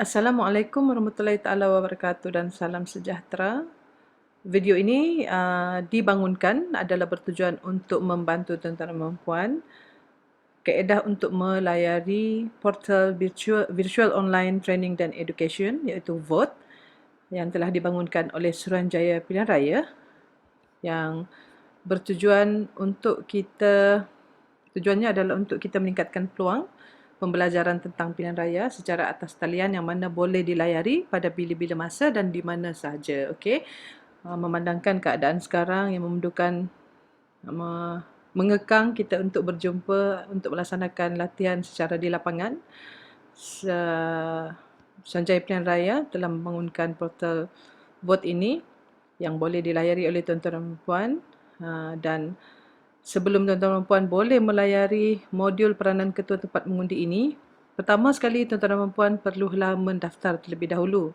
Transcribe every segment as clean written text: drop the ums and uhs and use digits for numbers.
Assalamualaikum warahmatullahi taala wabarakatuh dan salam sejahtera. Video ini dibangunkan adalah bertujuan untuk membantu tuan-tuan dan puan kaedah untuk melayari portal virtual online training dan education iaitu VOT yang telah dibangunkan oleh Suruhanjaya Pilihan Raya yang bertujuan untuk tujuannya adalah untuk kita meningkatkan peluang pembelajaran tentang pilihan raya secara atas talian yang mana boleh dilayari pada bila-bila masa dan di mana sahaja. Okey. Memandangkan keadaan sekarang yang memerlukan mengekang kita untuk berjumpa untuk melaksanakan latihan secara di lapangan. Suruhanjaya Pilihan Raya telah membangunkan portal vote ini yang boleh dilayari oleh tuan-tuan dan puan dan sebelum tuan-tuan dan puan boleh melayari modul peranan ketua tempat mengundi ini, pertama sekali tuan-tuan dan puan perlulah mendaftar terlebih dahulu.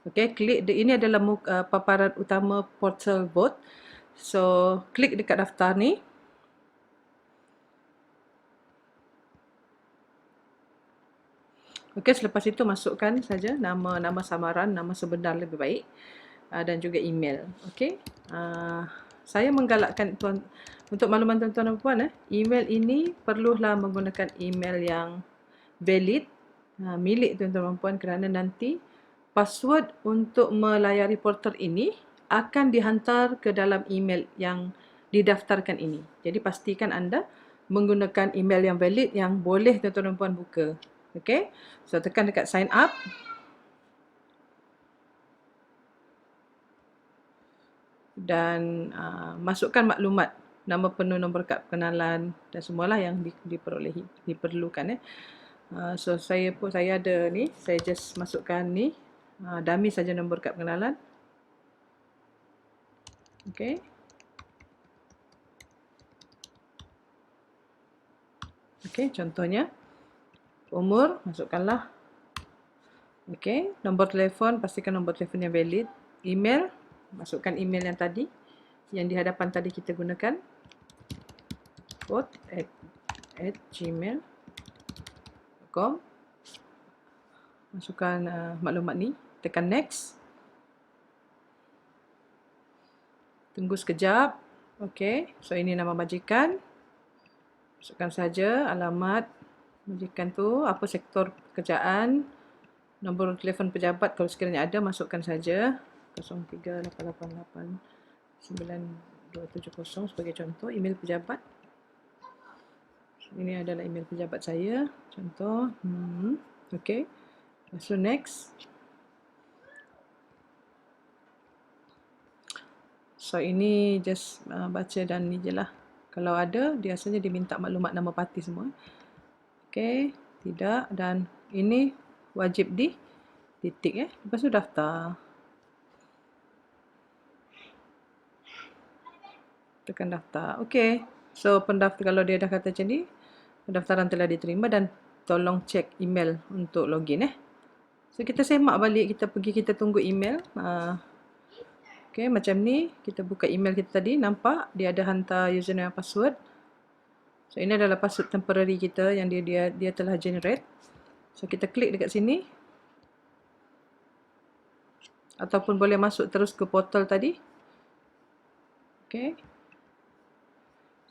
Okey, ini adalah paparan utama portal vote. So, klik dekat daftar ni. Okey, selepas itu masukkan saja nama samaran, nama sebenar lebih baik dan juga email. Okey. Saya menggalakkan untuk makluman tuan-tuan dan puan, email ini perlulah menggunakan email yang valid milik tuan-tuan dan puan kerana nanti password untuk melayari portal ini akan dihantar ke dalam email yang didaftarkan ini. Jadi pastikan anda menggunakan email yang valid yang boleh tuan-tuan dan puan buka. Okey. So tekan dekat sign up. Dan masukkan maklumat nama penuh, nombor kad pengenalan dan semualah yang diperlukan. So saya ada ni, saya just masukkan ni, dummy saja nombor kad pengenalan. Okey. Okey, contohnya umur masukkanlah. Okey, nombor telefon pastikan nombor telefon yang valid. Email, masukkan email yang tadi yang di hadapan tadi kita gunakan. vote@gmail.com. Masukkan maklumat ni, tekan next. Tunggu sekejap. Okey, so ini nama majikan. Masukkan saja alamat majikan tu, apa sektor pekerjaan, nombor telefon pejabat kalau sekiranya ada masukkan saja 0388897270 sebagai contoh. Email pejabat. Ini adalah email pejabat saya, contoh. Okey. So next. So ini just baca dan ni je lah. Kalau ada, biasanya diminta maklumat nama parti semua. Okey, tidak, dan ini wajib ditik Lepas tu daftar. Tekan daftar. Okey. So pendaftar kalau dia dah kata macam ni, pendaftaran telah diterima dan tolong cek email untuk login So kita semak balik, kita tunggu email. Okey, macam ni kita buka email kita tadi, nampak dia ada hantar username dan password. So ini adalah password temporary kita yang dia telah generate. So kita klik dekat sini. Ataupun boleh masuk terus ke portal tadi. Okey.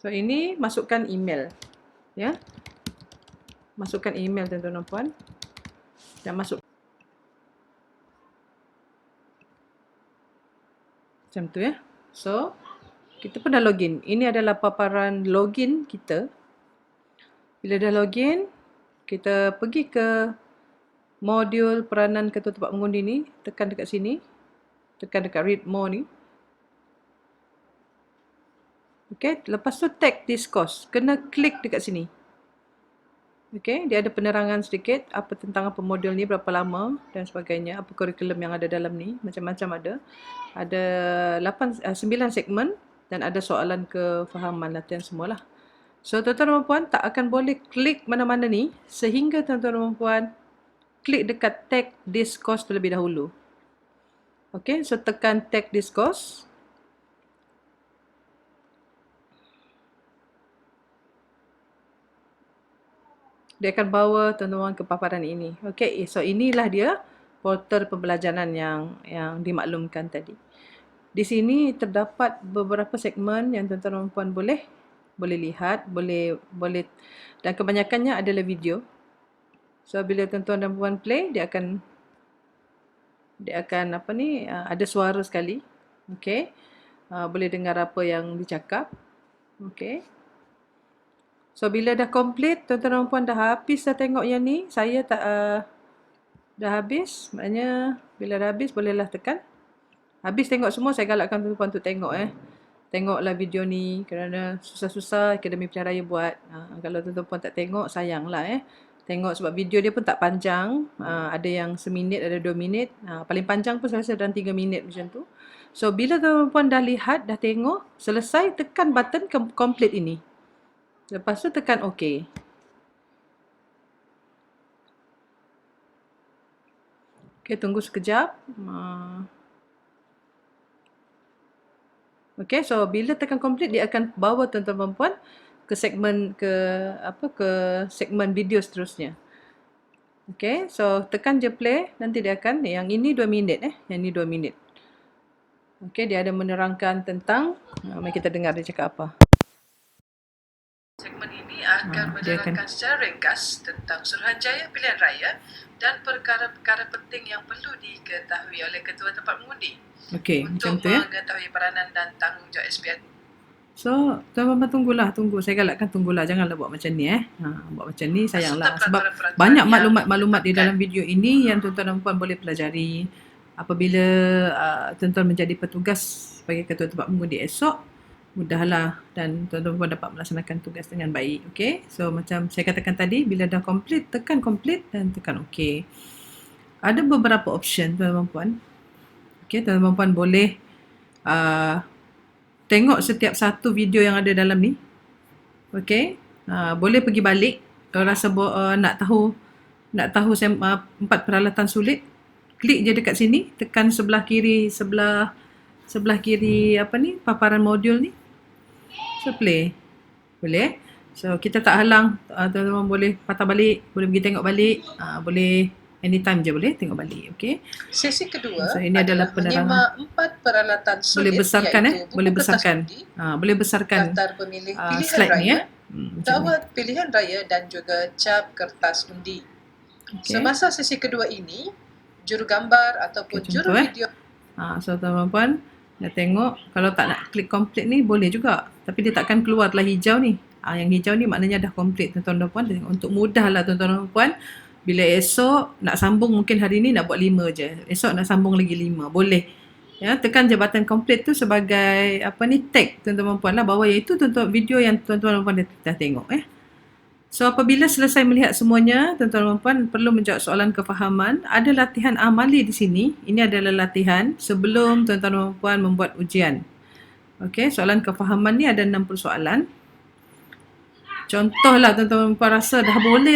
So ini masukkan email. Ya. Masukkan email tuan-tuan dan puan. Dan masuk macam tu ya. So kita pun dah login. Ini adalah paparan login kita. Bila dah login, kita pergi ke modul peranan ketua tempat mengundi ni, tekan dekat sini. Tekan dekat read more ni. Okey, lepas tu tag this course. Kena klik dekat sini. Okey, dia ada penerangan sedikit tentang apa modul ni, berapa lama dan sebagainya, apa kurikulum yang ada dalam ni, macam-macam ada. Ada 9 segmen dan ada soalan kefahaman latihan semualah. So tuan-tuan dan puan tak akan boleh klik mana-mana ni sehingga tuan-tuan dan puan klik dekat tag this course terlebih dahulu. Okey, so tekan tag this course. Dia akan bawa tuan-tuan ke paparan ini. Okey, so inilah dia portal pembelajaran yang dimaklumkan tadi. Di sini terdapat beberapa segmen yang tuan-tuan dan puan boleh lihat, boleh dan kebanyakannya adalah video. So bila tuan-tuan dan puan play, dia akan apa ni, ada suara sekali. Okey. Boleh dengar apa yang dicakap. Okey. So bila dah complete, tuan-tuan dan puan dah habis dah tengok yang ni, saya tak dah habis, maknanya bila dah habis bolehlah tekan. Habis tengok semua, saya galakkan tuan-tuan puan untuk tengok Tengoklah video ni kerana susah-susah Akademi Pilihan Raya buat. Kalau tuan-tuan puan tak tengok, sayanglah Tengok sebab video dia pun tak panjang. Ada yang seminit, ada 2 minit. Paling panjang pun saya rasa dalam 3 minit macam tu. So bila tuan-tuan puan dah lihat, dah tengok, selesai, tekan button complete ini. Lepas tu tekan OK. Okay, tunggu sekejap. Okay, so bila tekan complete, dia akan bawa tuan-tuan dan puan ke segmen video seterusnya. Okay, so tekan je play, nanti dia akan, yang ini 2 minit yang ini 2 minit. Okay, dia ada menerangkan tentang, mari kita dengar dia cakap apa. Segmen ini akan menerangkan secara ringkas tentang Suruhanjaya Pilihan Raya dan perkara-perkara penting yang perlu diketahui oleh Ketua Tempat Mengundi untuk mengetahui peranan dan tanggungjawab SPN. So, tuan-tuan tunggu. Saya galakkan tunggulah. Janganlah buat macam ni buat macam ni sayanglah. Sebab banyak maklumat-maklumat di dalam video ini yang tuan-tuan dan puan boleh pelajari apabila tuan-tuan menjadi petugas sebagai Ketua Tempat Mengundi esok. Mudahlah dan tuan-tuan puan dapat melaksanakan tugas dengan baik. Okay, so macam saya katakan tadi, bila dah complete, tekan complete dan tekan OK. Ada beberapa option tuan-tuan puan. Okay, tuan-tuan puan boleh tengok setiap satu video yang ada dalam ni. Okay, boleh pergi balik kalau rasa nak tahu 4 peralatan sulit. Klik je dekat sini, tekan sebelah kiri paparan modul ni. So play. Boleh. So kita tak halang, teman-teman boleh patah balik, boleh pergi tengok balik, boleh anytime je boleh tengok balik. Okey. Sesi kedua so, ini adalah penerangan 4 peralatan sulit, boleh besarkan boleh besarkan. Boleh besarkan daftar pemilih pilihan slide raya, ni dawat pilihan raya dan juga cap kertas undi. Okay. Semasa sesi kedua ini, juru gambar ataupun juru video. So teman-teman dah tengok, kalau tak nak klik complete ni boleh juga. Tapi dia takkan keluarlah hijau ni. Yang hijau ni maknanya dah complete tuan-tuan dan puan. Untuk mudahlah tuan-tuan dan puan, bila esok nak sambung, mungkin hari ni nak buat 5 je. Esok nak sambung lagi 5. Boleh. Ya, tekan je button complete tu sebagai tag tuan-tuan dan puan lah, bahawa iaitu video yang tuan-tuan dan puan dah tengok So apabila selesai melihat semuanya, tuan-tuan dan puan perlu menjawab soalan kefahaman. Ada latihan amali di sini. Ini adalah latihan sebelum tuan-tuan dan puan membuat ujian. Okey, soalan kefahaman ni ada 60 soalan. Contohlah tuan-tuan dan puan rasa dah boleh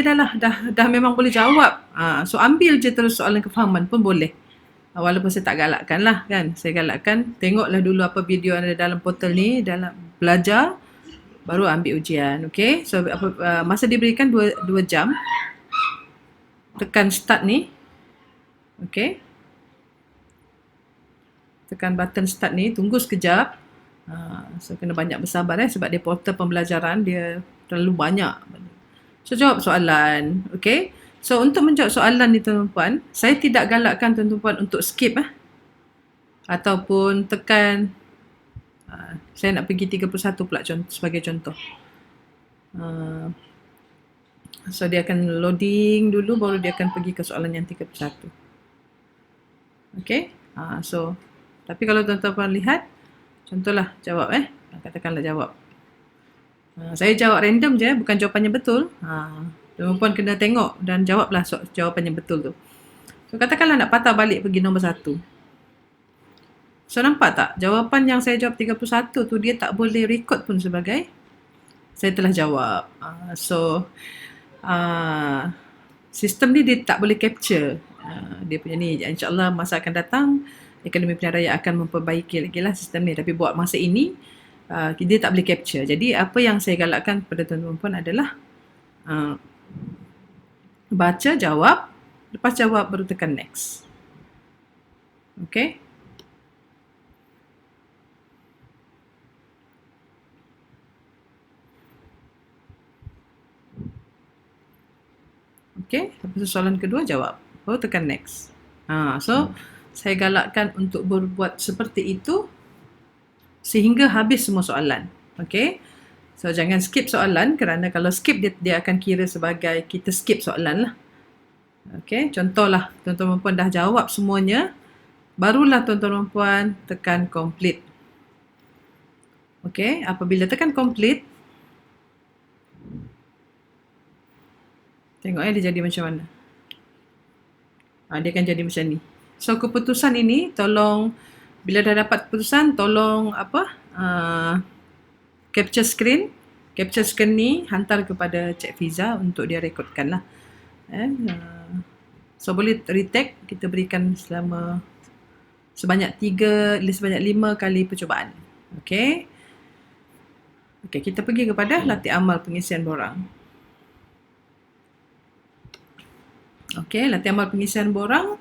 dah memang boleh jawab. So ambil je terus soalan kefahaman pun boleh. Walaupun saya tak galakkan lah kan. Saya galakkan tengoklah dulu apa video yang ada dalam portal ni, dalam belajar, baru ambil ujian. Okay, so masa diberikan 2 jam. Tekan start ni. Okay, tekan button start ni, tunggu sekejap. So kena banyak bersabar sebab dia portal pembelajaran, dia terlalu banyak. So jawab soalan. Okay, so untuk menjawab soalan ni tuan-tuan, saya tidak galakkan tuan-tuan untuk skip ataupun tekan saya nak pergi 31 pula sebagai contoh. So dia akan loading dulu, baru dia akan pergi ke soalan yang 31. Okay, so tapi kalau tuan-tuan lihat, contohlah jawab katakanlah jawab. Saya jawab random je, bukan jawapannya betul. Tuan-tuan kena tengok dan jawablah jawapannya betul tu. So katakanlah nak patah balik pergi nombor 1. So nampak tak? Jawapan yang saya jawab 31 tu dia tak boleh record pun sebagai saya telah jawab. Sistem ni dia tak boleh capture. Dia punya ni. InsyaAllah masa akan datang Akademi Pilihan Raya akan memperbaiki lagi lah sistem ni. Tapi buat masa ini dia tak boleh capture. Jadi apa yang saya galakkan kepada tuan-tuan puan adalah Baca, jawab. Lepas jawab baru tekan next. Okay. Okay. Lepas tu soalan kedua jawab. Baru tekan next. So saya galakkan untuk berbuat seperti itu sehingga habis semua soalan. Okay. So jangan skip soalan, kerana kalau skip dia akan kira sebagai kita skip soalan lah. Okay. Contohlah tuan-tuan dan puan dah jawab semuanya, barulah tuan-tuan dan puan tekan complete. Okay. Apabila tekan complete, tengok dia jadi macam mana. Dia akan jadi macam ni. So keputusan ini tolong, bila dah dapat keputusan, tolong capture screen. Capture screen ni hantar kepada Cik Fiza untuk dia rekodkan lah. So boleh retake, kita berikan sebanyak 5 kali percubaan. Okay. Okay, kita pergi kepada latih amal pengisian borang. Okay, latih amal pengisian borang.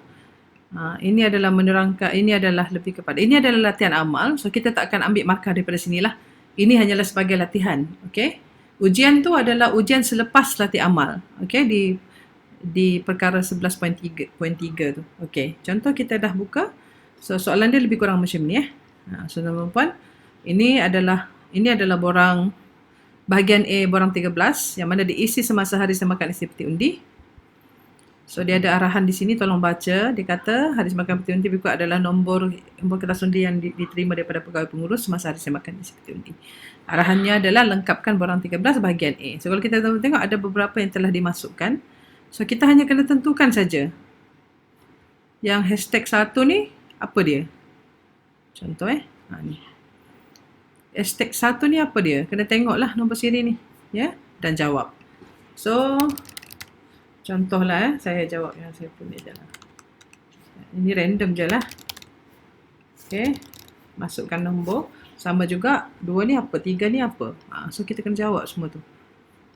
Ini adalah menerangkan, ini adalah lebih kepada, ini adalah latihan amal. So kita tak akan ambil markah daripada sinilah. Ini hanyalah sebagai latihan. Okay. Ujian tu adalah ujian selepas latih amal. Okay, di perkara 11.3 tu. Okay, contoh kita dah buka. So soalan dia lebih kurang macam ni. So tuan-tuan, ini adalah borang bahagian A, borang 13 yang mana diisi semasa hari semakan isi peti undi. So dia ada arahan di sini, tolong baca. Dia kata hari semakan peti undi berikut adalah nombor kertas undi yang diterima daripada pegawai pengurus semasa hari semakan isi peti undi. Arahannya adalah lengkapkan borang 13 bahagian A. So kalau kita tengok ada beberapa yang telah dimasukkan. So kita hanya kena tentukan saja. Yang hashtag 1 ni apa dia? Contoh ni. Hashtag 1 ni apa dia? Kena tengoklah nombor siri ni, ya, dan jawab. So contohlah saya jawab yang saya punya je lah. Ini random je lah. Okay. Masukkan nombor. Sama juga 2 ni apa, 3 ni apa. So kita kena jawab semua tu.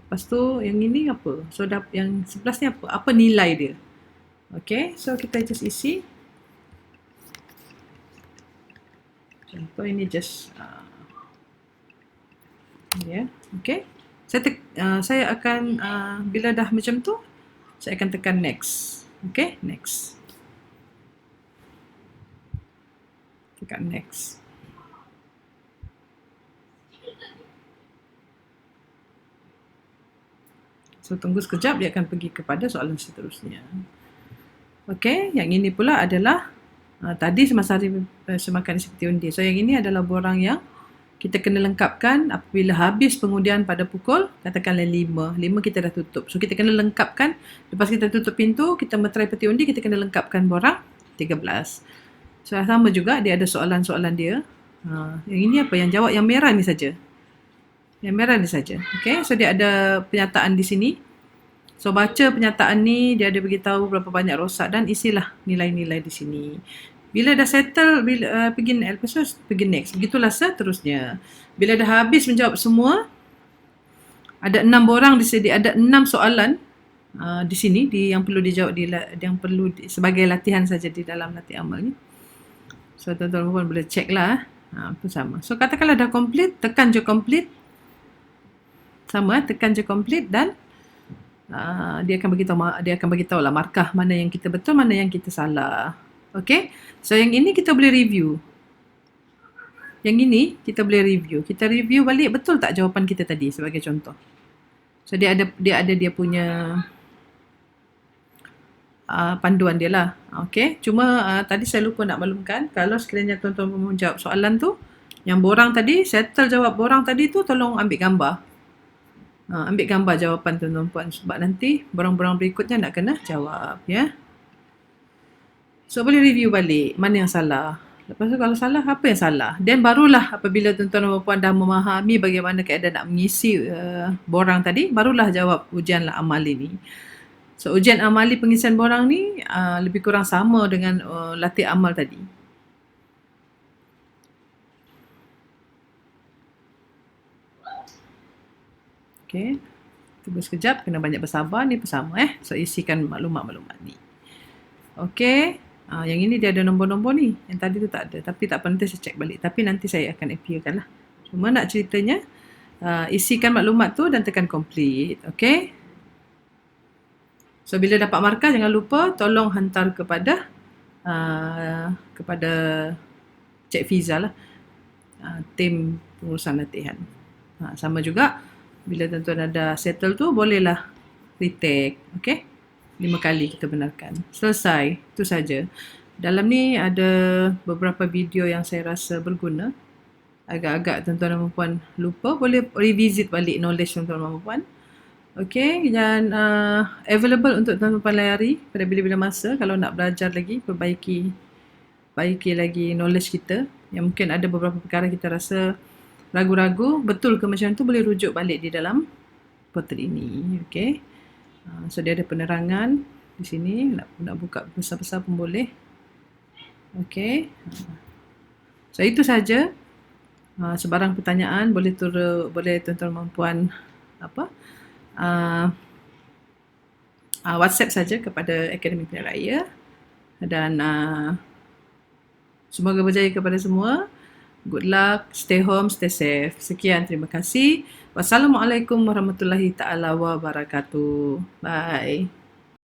Lepas tu yang ini apa. So yang 11 ni apa. Apa nilai dia. Okay. So kita just isi. Contoh ini just okay. Saya akan bila dah macam tu, saya akan tekan next. Okay, next. Tekan next. So tunggu sekejap, dia akan pergi kepada soalan seterusnya. Okay, yang ini pula adalah tadi semasa hari semakan isi peti undi. So yang ini adalah borang yang kita kena lengkapkan apabila habis pengundian pada pukul katakanlah 5 kita dah tutup. So kita kena lengkapkan, lepas kita tutup pintu, kita meterai peti undi, kita kena lengkapkan borang 13. So sama juga, dia ada soalan-soalan dia. Yang ini apa? Yang jawab yang merah ni saja. Yang merah ni saja. Okay, so dia ada penyataan di sini. So baca penyataan ni, dia ada beritahu berapa banyak rosak dan isilah nilai-nilai di sini. Bila dah settle, pergi next. Begitulah seterusnya. Bila dah habis menjawab semua, ada 6 borang di sini, ada 6 soalan di sini yang perlu dijawab, yang perlu sebagai latihan saja di dalam latih amal ni. So tuan-tuan pun boleh check lah. Itu sama. So katakanlah dah complete, tekan je complete. Sama, tekan je complete dan dia akan beritahu lah markah mana yang kita betul, mana yang kita salah. Okay, so yang ini kita boleh review. Yang ini kita boleh review. Kita review balik betul tak jawapan kita tadi sebagai contoh. So dia ada dia punya panduan dia lah. Okay, cuma tadi saya lupa nak maklumkan, kalau sekiranya tuan-tuan mau jawab soalan tu, yang borang tadi, settle jawab borang tadi tu, tolong ambil gambar. Ambil gambar jawapan tuan-tuan puan, sebab nanti borang-borang berikutnya nak kena jawab, ya. So boleh review balik mana yang salah. Lepas tu kalau salah, apa yang salah. Dan barulah apabila tuan-tuan dan puan dah memahami bagaimana keadaan nak mengisi borang tadi, barulah jawab ujian amal ini. So ujian amali pengisian borang ni lebih kurang sama dengan latih amal tadi. Okay. Tunggu sekejap, kena banyak bersabar ni bersama So isikan maklumat-maklumat ni. Okey. Yang ini dia ada nombor-nombor ni. Yang tadi tu tak ada. Tapi tak apa, nanti saya cek balik. Tapi nanti saya akan appearkan lah. Cuma nak ceritanya, isikan maklumat tu dan tekan complete. Okey. So bila dapat markah, jangan lupa tolong hantar kepada Cik Fiza lah. Tim pengurusan latihan. Sama juga, bila tuan-tuan ada settle tu, bolehlah retake. Okey. 5 kali kita benarkan. Selesai. Itu saja. Dalam ni ada beberapa video yang saya rasa berguna. Agak-agak tuan-tuan dan puan lupa, boleh revisit balik knowledge tuan-tuan dan puan. Okey, dan available untuk tuan-tuan puan layari pada bila-bila masa kalau nak belajar lagi, perbaiki lagi knowledge kita. Yang mungkin ada beberapa perkara kita rasa ragu-ragu, betul ke macam tu, boleh rujuk balik di dalam portal ini. Okey. So dia ada penerangan di sini, nak buka besar-besar pun boleh. Okey. So itu saja. Sebarang pertanyaan boleh tuan-tuan dan puan WhatsApp saja kepada Akademi Pilihan Raya dan semoga berjaya kepada semua. Good luck, stay home, stay safe. Sekian, terima kasih. Wassalamualaikum warahmatullahi taala wabarakatuh. Bye.